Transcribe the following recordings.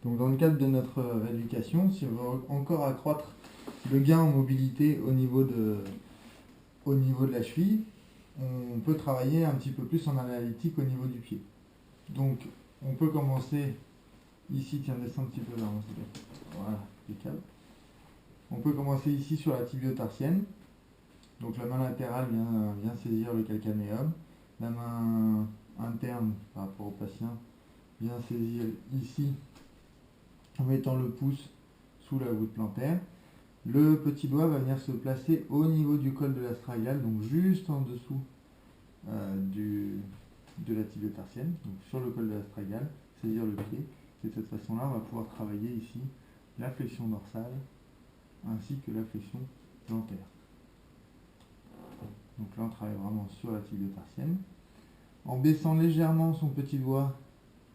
Donc dans le cadre de notre rééducation, si on veut encore accroître le gain en mobilité au niveau de la cheville, on peut travailler un petit peu plus en analytique au niveau du pied. Donc on peut commencer ici, tiens, descends un petit peu vers moi, s'il te plaît. Voilà, impeccable. On peut commencer ici sur la tibio-tarsienne. Donc la main latérale vient saisir le calcanéum. La main interne par rapport au patient vient saisir ici en mettant le pouce sous la voûte plantaire. Le petit doigt va venir se placer au niveau du col de l'astragale, donc juste en dessous de la tibio-tarsienne, donc sur le col de l'astragale, saisir le pied. Et de cette façon-là, on va pouvoir travailler ici la flexion dorsale ainsi que la flexion plantaire. Donc là, on travaille vraiment sur la tibio-tarsienne. En baissant légèrement son petit doigt,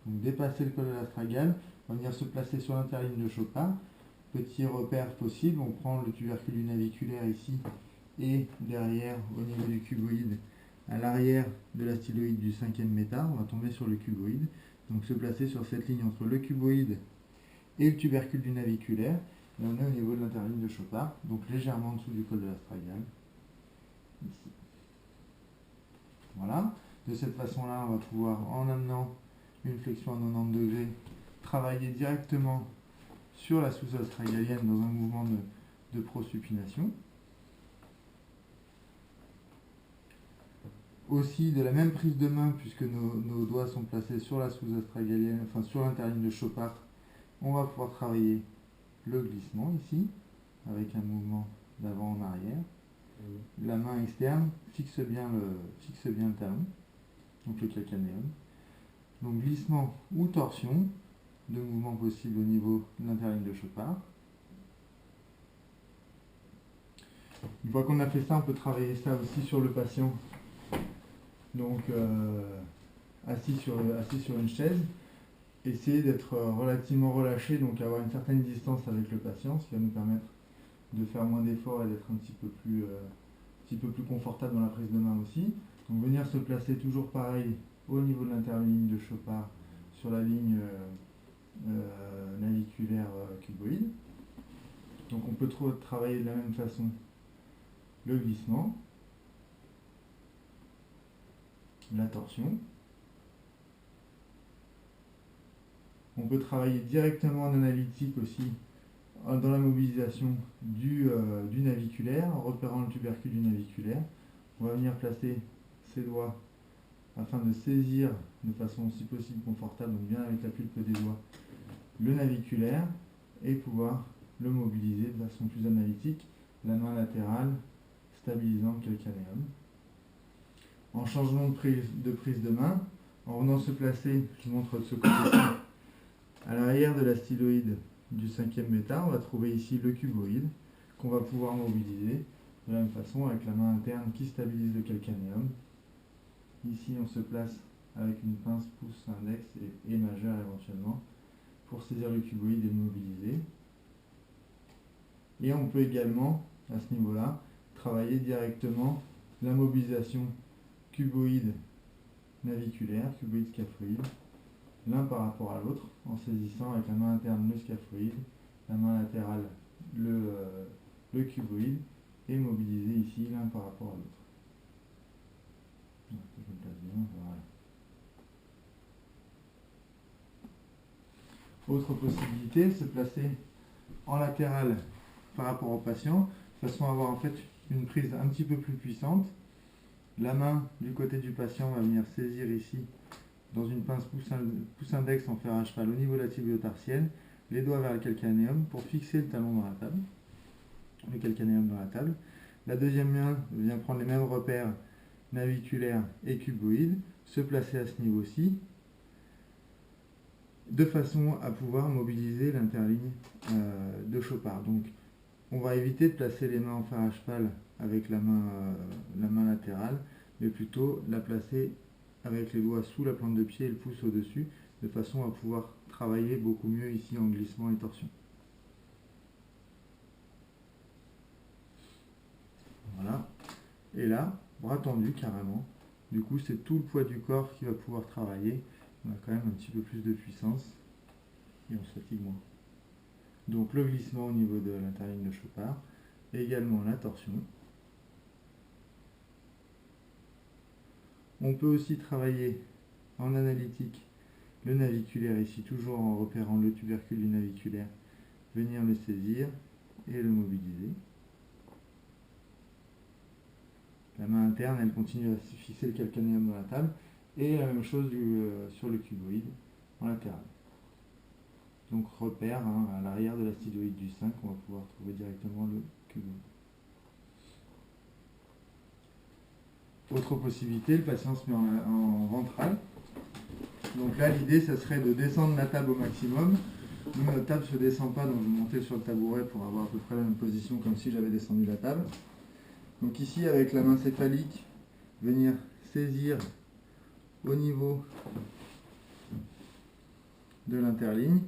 donc dépasser le col de l'astragale, on va venir se placer sur l'interligne de Chopin. Petit repère possible, on prend le tubercule du naviculaire ici et derrière, au niveau du cuboïde, à l'arrière de la styloïde du 5e méta, on va tomber sur le cuboïde. Donc se placer sur cette ligne entre le cuboïde et le tubercule du naviculaire. Et on est au niveau de l'interligne de Chopin, donc légèrement en dessous du col de l'astragale. Ici. Voilà. De cette façon-là, on va pouvoir, en amenant une flexion à 90 degrés, travailler directement sur la sous-os astragalienne dans un mouvement de prosupination. Aussi, de la même prise de main, puisque nos doigts sont placés sur la sous-os astragalienne, enfin sur l'interligne de Chopin, on va pouvoir travailler le glissement ici, avec un mouvement d'avant en arrière. La main externe fixe bien le talon, donc le calcanéum. Donc glissement ou torsion, deux mouvements possibles au niveau de l'interligne de Chopin. Une fois qu'on a fait ça, on peut travailler ça aussi sur le patient. Donc assis sur une chaise, essayer d'être relativement relâché, donc avoir une certaine distance avec le patient, ce qui va nous permettre de faire moins d'efforts et d'être un petit peu plus confortable dans la prise de main aussi. Donc venir se placer toujours pareil au niveau de l'interligne de Chopin sur la ligne naviculaire cuboïde. Donc on peut travailler de la même façon le glissement, la torsion. On peut travailler directement en analytique aussi dans la mobilisation du naviculaire, en repérant le tubercule du naviculaire. On va venir placer ses doigts afin de saisir de façon si possible confortable, donc bien avec la pulpe des doigts, le naviculaire et pouvoir le mobiliser de façon plus analytique, la main latérale stabilisant le calcanéum. En changement de prise de main, en venant se placer, je vous montre de ce côté-ci, à l'arrière de la styloïde du 5e méta, on va trouver ici le cuboïde qu'on va pouvoir mobiliser de la même façon avec la main interne qui stabilise le calcanéum. Ici, on se place avec une pince pouce index et majeur éventuellement pour saisir le cuboïde et le mobiliser. Et on peut également, à ce niveau-là, travailler directement la mobilisation cuboïde naviculaire, cuboïde scaphoïde, l'un par rapport à l'autre, en saisissant avec la main interne le scaphoïde, la main latérale le cuboïde, et mobiliser ici l'un par rapport à l'autre. Je me place bien, voilà. Autre possibilité, se placer en latéral par rapport au patient, de façon à avoir en fait une prise un petit peu plus puissante. La main du côté du patient va venir saisir ici dans une pince pouce index en fer à cheval au niveau de la tibio-tarsienne, les doigts vers le calcanéum pour fixer le talon dans la table, le calcanéum dans la table. La deuxième main vient prendre les mêmes repères naviculaires et cuboïdes, se placer à ce niveau-ci, de façon à pouvoir mobiliser l'interligne de Chopin. Donc on va éviter de placer les mains en fer à cheval avec la main latérale, mais plutôt la placer avec les doigts sous la plante de pied et le pouce au-dessus, de façon à pouvoir travailler beaucoup mieux ici en glissement et torsion. Voilà. Et là, bras tendu carrément. Du coup, c'est tout le poids du corps qui va pouvoir travailler. On a quand même un petit peu plus de puissance. et on se fatigue moins. Donc le glissement au niveau de l'interligne de Chopard, également la torsion. On peut aussi travailler en analytique le naviculaire ici, toujours en repérant le tubercule du naviculaire, venir le saisir et le mobiliser. La main interne, elle continue à fixer le calcanéum dans la table, et la même chose sur le cuboïde en latéral. Donc repère, à l'arrière de la styloïde du 5, on va pouvoir trouver directement le cuboïde. Autre possibilité, le patient se met en ventral. Donc là, l'idée, ça serait de descendre la table au maximum. Nous, notre table ne se descend pas, donc je vais monter sur le tabouret pour avoir à peu près la même position comme si j'avais descendu la table. Donc ici, avec la main céphalique, venir saisir au niveau de l'interligne.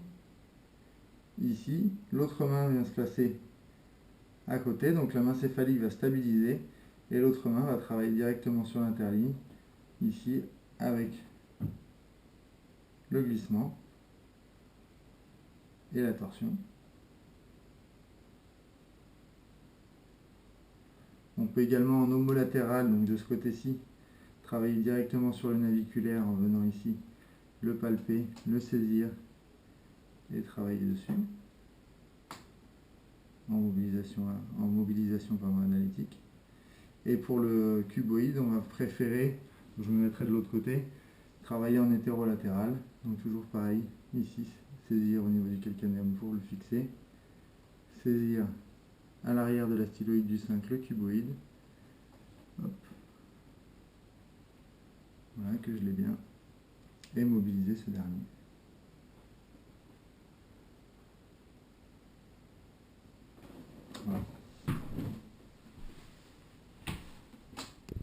Ici, l'autre main vient se placer à côté, donc la main céphalique va stabiliser et l'autre main va travailler directement sur l'interligne, ici, avec le glissement et la torsion. On peut également en homolatéral, donc de ce côté-ci, travailler directement sur le naviculaire en venant ici le palper, le saisir et travailler dessus en mobilisation analytique. Et pour le cuboïde, on va préférer, je me mettrai de l'autre côté, travailler en hétérolatéral, donc toujours pareil, ici, saisir au niveau du calcanéum pour le fixer, saisir à l'arrière de la styloïde du 5 le cuboïde, hop, voilà que je l'ai bien, et mobiliser ce dernier. Voilà.